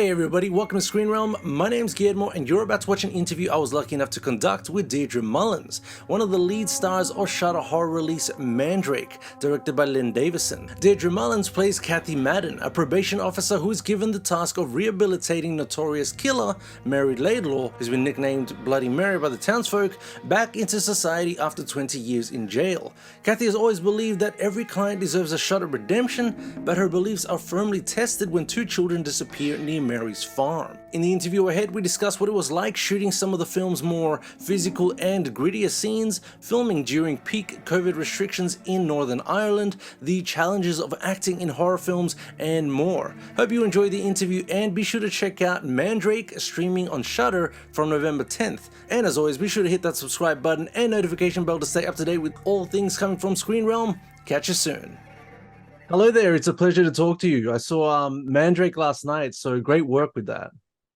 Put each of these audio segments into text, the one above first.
Hey everybody, welcome to Screen Realm. My name's Guillermo and you're about to watch an interview I was lucky enough to conduct with DEIRDRE Mullins, one of the lead stars of Shudder horror release Mandrake, directed by Lynn Davison. DEIRDRE Mullins plays Cathy Madden, a probation officer who is given the task of rehabilitating notorious killer Mary Laidlaw, who's been nicknamed Bloody Mary by the townsfolk, back into society after 20 years in jail. Cathy has always believed that every client deserves a shot at redemption, but her beliefs are firmly tested when two children disappear near Mary's farm. In the interview ahead, we discuss what it was like shooting some of the film's more physical and grittier scenes, filming during peak COVID restrictions in Northern Ireland, the challenges of acting in horror films, and more. Hope you enjoy the interview and be sure to check out Mandrake streaming on Shudder from November 10th. And as always, be sure to hit that subscribe button and notification bell to stay up to date with all things coming from Screen Realm. Catch you soon. Hello there, it's a pleasure to talk to you. I saw Mandrake last night, so great work with that.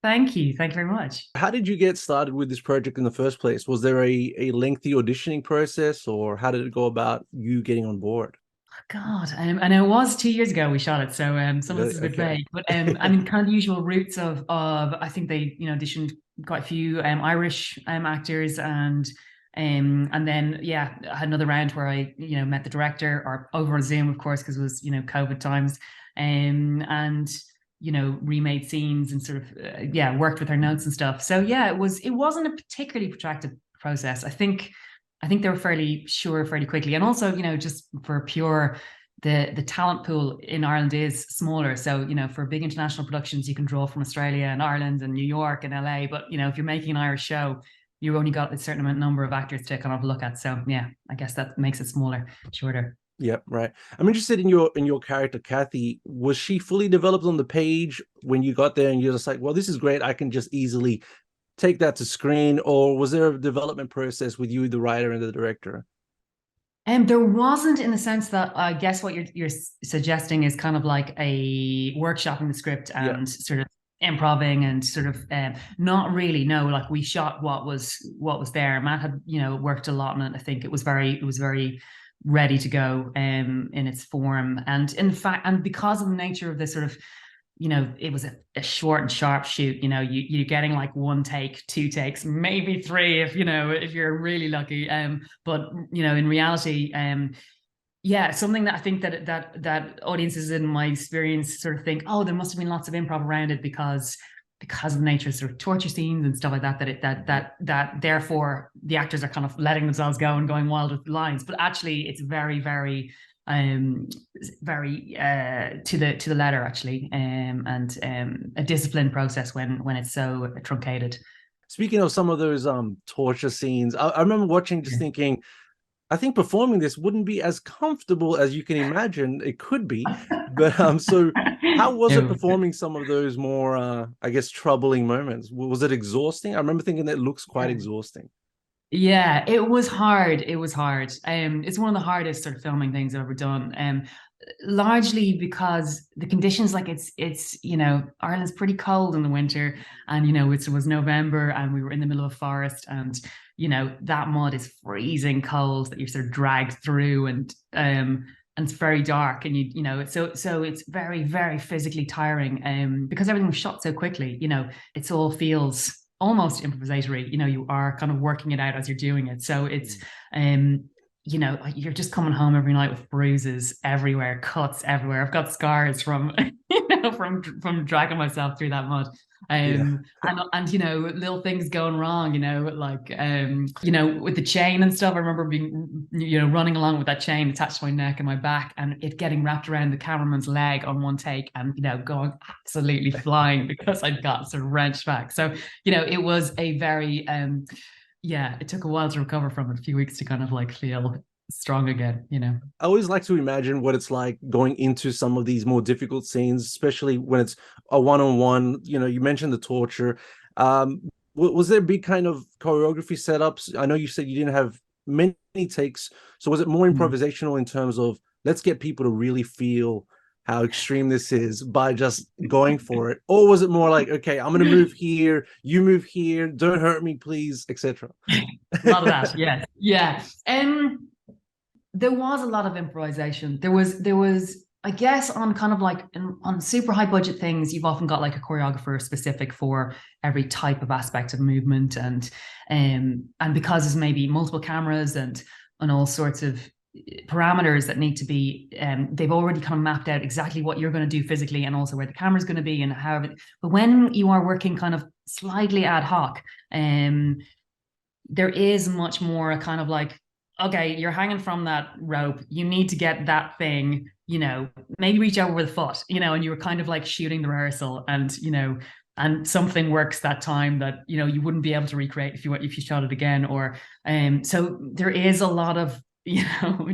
Thank you. Thank you very much. How did you get started with this project in the first place? Was there a lengthy auditioning process, or how did it go about you getting on board? God, and it was 2 years ago we shot it, so some of this is a bit Okay. vague. But I mean, kind of the usual routes of I think they auditioned quite a few Irish actors, and then yeah, I had another round where I met the director or over Zoom, of course, because it was COVID times, and remade scenes and sort of yeah, worked with her notes and stuff. So yeah, it wasn't a particularly protracted process. I think they were fairly sure fairly quickly, and also just for pure the talent pool in Ireland is smaller. So for big international productions, you can draw from Australia and Ireland and New York and LA. But if you're making an Irish show, you've only got a certain number of actors to kind of look at. So yeah, I guess that makes it smaller, shorter. Yep, right. I'm interested in your character, Cathy. Was she fully developed on the page when you got there and you're just like, well, this is great, I can just easily take that to screen, or was there a development process with you, the writer and the director? And there wasn't, in the sense that I guess what you're suggesting is kind of like a workshopping the script Yeah. and sort of improving and sort of not really. No, like we shot what was there. Matt had worked a lot on it. I think it was very ready to go in its form, and in fact, and because of the nature of this sort of it was a short and sharp shoot. You're getting like one take, two takes, maybe three if you're really lucky. But in reality, yeah, something that I think that audiences, in my experience, sort of think, oh, there must have been lots of improv around it because of the nature of sort of torture scenes and stuff like that. That therefore the actors are kind of letting themselves go and going wild with lines. But actually, it's very, very very to the letter, actually, and a disciplined process when it's so truncated. Speaking of some of those torture scenes, I remember watching, just thinking, I think performing this wouldn't be as comfortable as you can imagine it could be. But so how was it No. performing some of those more I guess troubling moments? Was it exhausting? I remember thinking that it looks quite exhausting. Yeah, it was hard. It was hard. It's one of the hardest sort of filming things I've ever done. Largely because the conditions, like it's Ireland's pretty cold in the winter, and it was November and we were in the middle of a forest, and that mud is freezing cold that you're sort of dragged through, and it's very dark, and so it's very, very physically tiring, because everything was shot so quickly. It all feels almost improvisatory. You are kind of working it out as you're doing it. So it's like you're just coming home every night with bruises everywhere, cuts everywhere. I've got scars from from dragging myself through that mud. Yeah. And little things going wrong, like with the chain and stuff. I remember being running along with that chain attached to my neck and my back, and it getting wrapped around the cameraman's leg on one take, and going absolutely flying because I'd got sort of wrenched back. So it was a very yeah, it took a while to recover from it, a few weeks to kind of like feel strong again. I always like to imagine what it's like going into some of these more difficult scenes, especially when it's a one-on-one. You mentioned the torture. Was there big kind of choreography setups? I know you said you didn't have many takes, so was it more Mm. improvisational in terms of let's get people to really feel how extreme this is by just going for it, or was it more like, okay, I'm gonna move here, you move here, don't hurt me please, etc.? A lot of that, yes, yeah. There was a lot of improvisation. There was I guess on kind of like on super high budget things, you've often got like a choreographer specific for every type of aspect of movement, and because there's maybe multiple cameras and all sorts of parameters that need to be, they've already kind of mapped out exactly what you're going to do physically and also where the camera's going to be and how. But when you are working kind of slightly ad hoc, there is much more a kind of like, okay, you're hanging from that rope. You need to get that thing, maybe reach over the foot, and you were kind of like shooting the rehearsal, and something works that time that, you wouldn't be able to recreate if you shot it again. Or so there is a lot of,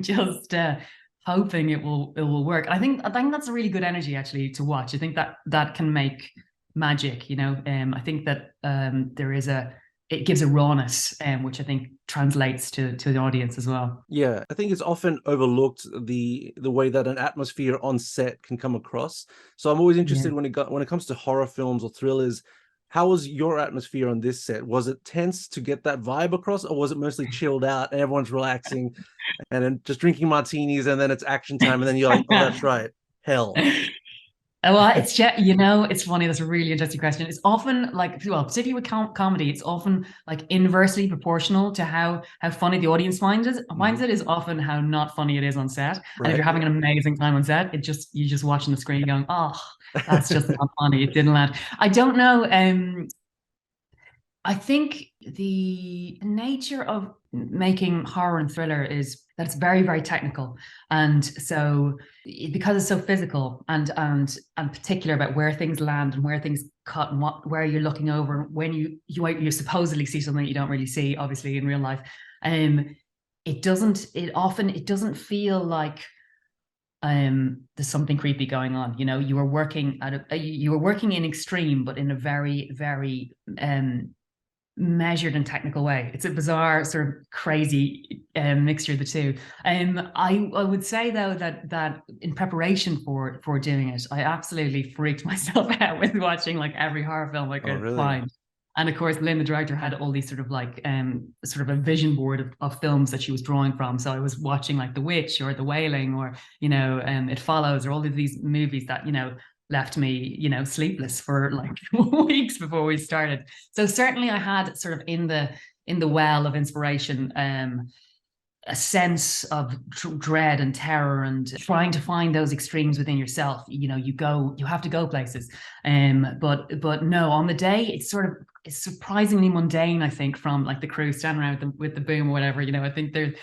just hoping it will work. I think that's a really good energy actually to watch. I think that can make magic, I think that it gives a rawness, which I think translates to the audience as well. Yeah, I think it's often overlooked the way that an atmosphere on set can come across. So I'm always interested when it comes to horror films or thrillers. How was your atmosphere on this set? Was it tense to get that vibe across, or was it mostly chilled out and everyone's relaxing and then just drinking martinis and then it's action time and then you're like, oh, that's right, hell. Well, it's it's funny. That's a really interesting question. It's often like, well, particularly with comedy, it's often like inversely proportional to how funny the audience finds it is often how not funny it is on set. Right. And if you're having an amazing time on set, you're just watching the screen going, oh, that's just not funny. It didn't land. I don't know. I think the nature of making horror and thriller is that it's very, very technical, and so because it's so physical and particular about where things land and where things cut and where you're looking over, and when you supposedly see something you don't really see, obviously in real life, it doesn't feel like there's something creepy going on. You were working in extreme, but in a very, very measured and technical way. It's a bizarre sort of crazy mixture of the two. I would say though that in preparation for doing it, I absolutely freaked myself out with watching like every horror film I could find. And of course, Lynn, the director, had all these sort of like sort of a vision board of films that she was drawing from. So I was watching like The Witch or The Wailing or It Follows, or all of these movies that left me, sleepless for like weeks before we started. So certainly I had sort of in the well of inspiration, a sense of dread and terror and trying to find those extremes within yourself. You have to go places. But no, on the day, it's surprisingly mundane, I think, from like the crew standing around with the boom or whatever. I think that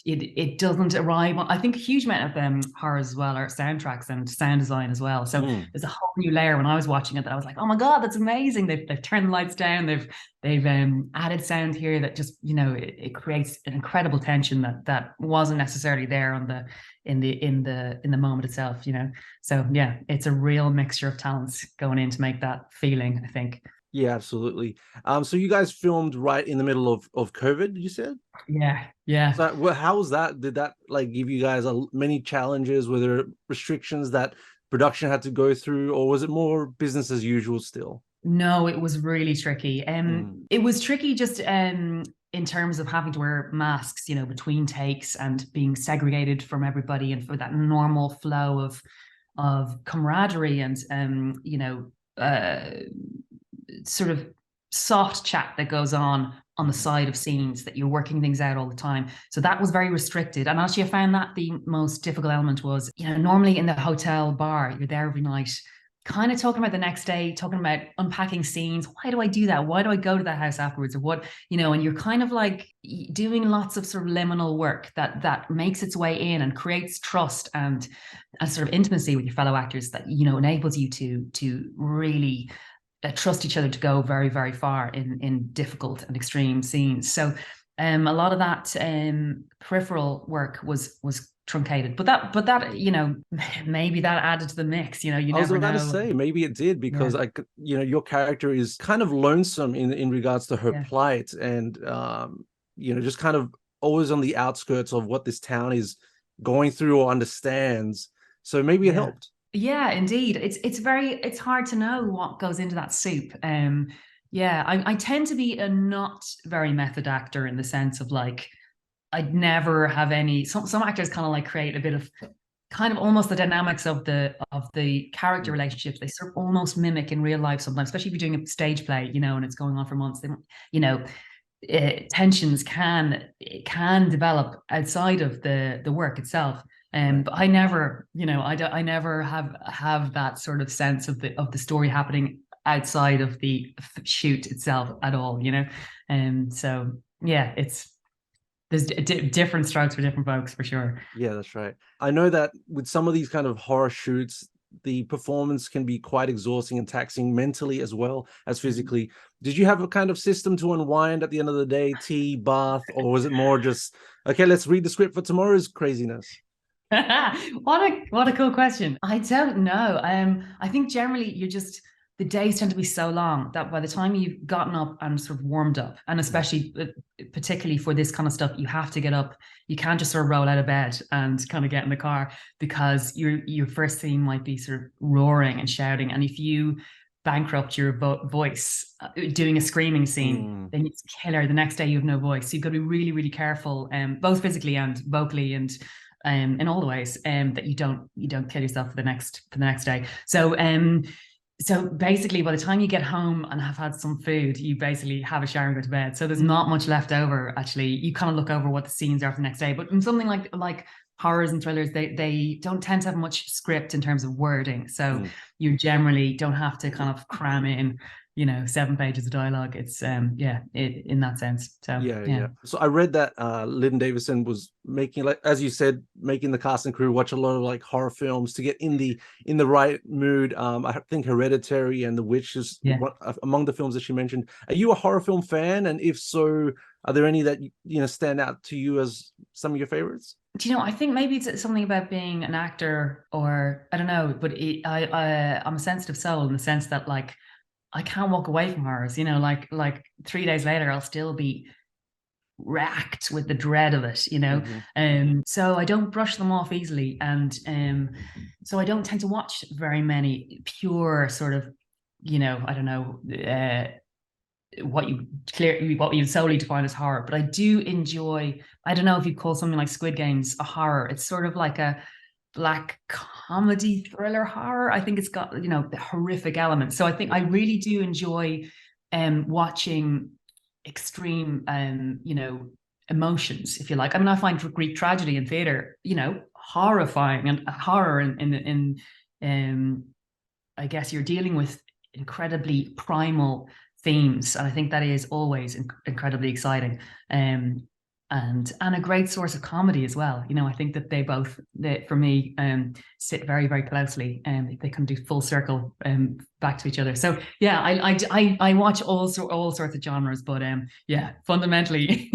it doesn't arrive on. I think a huge amount of horror as well are soundtracks and sound design as well. So there's a whole new layer when I was watching it that I was like, oh my God, that's amazing. They've turned the lights down. They've added sound here that just, it creates an incredible tension that wasn't necessarily there in the moment itself, So yeah, it's a real mixture of talents going in to make that feeling, I think. Yeah, absolutely. So you guys filmed right in the middle of COVID, you said? Yeah. So how was that? Did that like give you guys many challenges? Were there restrictions that production had to go through, or was it more business as usual still? No, it was really tricky. It was tricky just in terms of having to wear masks, between takes and being segregated from everybody, and for that normal flow of camaraderie and sort of soft chat that goes on the side of scenes, that you're working things out all the time. So that was very restricted. And actually I found that the most difficult element was, normally in the hotel bar, you're there every night, kind of talking about the next day, talking about unpacking scenes. Why do I do that? Why do I go to that house afterwards? Or what, and you're kind of like doing lots of sort of liminal work that makes its way in and creates trust and sort of intimacy with your fellow actors that, enables you to really trust each other to go very, very far in difficult and extreme scenes. So a lot of that peripheral work was truncated, but that maybe that added to the mix. You never know. I was about to say maybe it did, because your character is kind of lonesome in regards to her plight, and just kind of always on the outskirts of what this town is going through or understands. So maybe it helped. Yeah, indeed. It's hard to know what goes into that soup. I tend to be a not very method actor in the sense of like, I'd never have any, some actors kind of like create a bit of kind of almost the dynamics of the character relationships, they sort of almost mimic in real life sometimes, especially if you're doing a stage play, you know, and it's going on for months. They, you know, tensions can develop outside of the work itself. But I never, you know, I never have that sort of sense of the story happening outside of the shoot itself at all, you know. And so yeah, there's different strokes for different folks for sure. Yeah, that's right. I know that with some of these kind of horror shoots, the performance can be quite exhausting and taxing mentally as well as physically. Did you have a kind of system to unwind at the end of the day, tea, bath, or was it more just, okay, let's read the script for tomorrow's craziness? What a cool question. I don't know. I think generally you're just the days tend to be so long that by the time you've gotten up and sort of warmed up, and especially particularly for this kind of stuff, you have to get up. You can't just sort of roll out of bed and kind of get in the car because your first scene might be sort of roaring and shouting, and if you bankrupt your voice doing a screaming scene, then it's killer. The next day you have no voice, so you've got to be really, really careful, both physically and vocally, and in all the ways, that you don't kill yourself for the next day. So basically, by the time you get home and have had some food, you basically have a shower and go to bed. So there's not much left over. Actually, you kind of look over what the scenes are for the next day. But in something like horrors and thrillers, they don't tend to have much script in terms of wording. So you generally don't have to kind of cram in, you know, 7 pages of dialogue. It's in that sense. So yeah. So I read that Lynn Davison was making, like as you said, making the cast and crew watch a lot of like horror films to get in the right mood. I think Hereditary and The Witch is among the films that she mentioned. Are you a horror film fan? And if so, are there any that you know stand out to you as some of your favorites? Do you know, I think maybe it's something about being an actor, or I don't know, but I'm a sensitive soul in the sense that like I can't walk away from horrors, you know, like 3 days later, I'll still be racked with the dread of it, you know. So I don't brush them off easily. And so I don't tend to watch very many pure sort of, you know, I don't know, what you solely define as horror. But I do enjoy, I don't know if you call something like Squid Games a horror. It's sort of like a black comedy thriller horror. I think it's got, you know, the horrific elements. So I think I really do enjoy watching extreme you know, emotions, if you like. I mean, I find Greek tragedy in theater, you know, horrifying, and horror in I guess you're dealing with incredibly primal themes, and I think that is always incredibly exciting. And a great source of comedy as well. You know, I think that they both, for me, sit very, very closely, and they can do full circle back to each other. So yeah, I watch all sorts of genres, but yeah, fundamentally,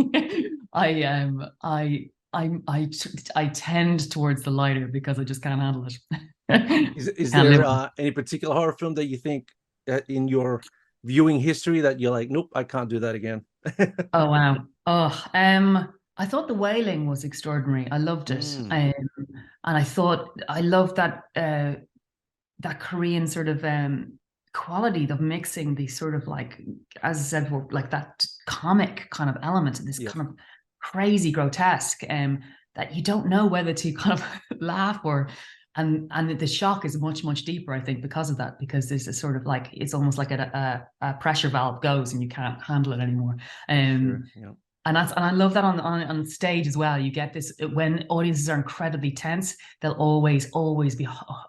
I tend towards the lighter because I just can't handle it. Is there any particular horror film that you think in your viewing history that you're like, nope, I can't do that again? Oh wow. Oh, I thought The Wailing was extraordinary. I loved it. And I thought I loved that that Korean sort of quality of mixing these sort of, like, as I said, like that comic kind of element, this kind of crazy grotesque, that you don't know whether to kind of laugh or, and the shock is much, much deeper, I think, because of that, because there's a sort of like, it's almost like a pressure valve goes and you can't handle it anymore. And I love that on stage as well. You get this when audiences are incredibly tense, they'll always be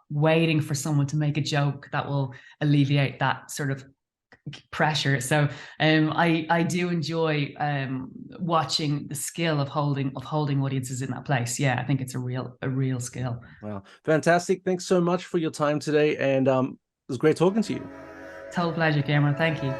waiting for someone to make a joke that will alleviate that sort of pressure. So I do enjoy watching the skill of holding audiences in that place. Yeah, I think it's a real skill. Wow, fantastic. Thanks so much for your time today, and it was great talking to you. Total pleasure, Guillermo. Thank you.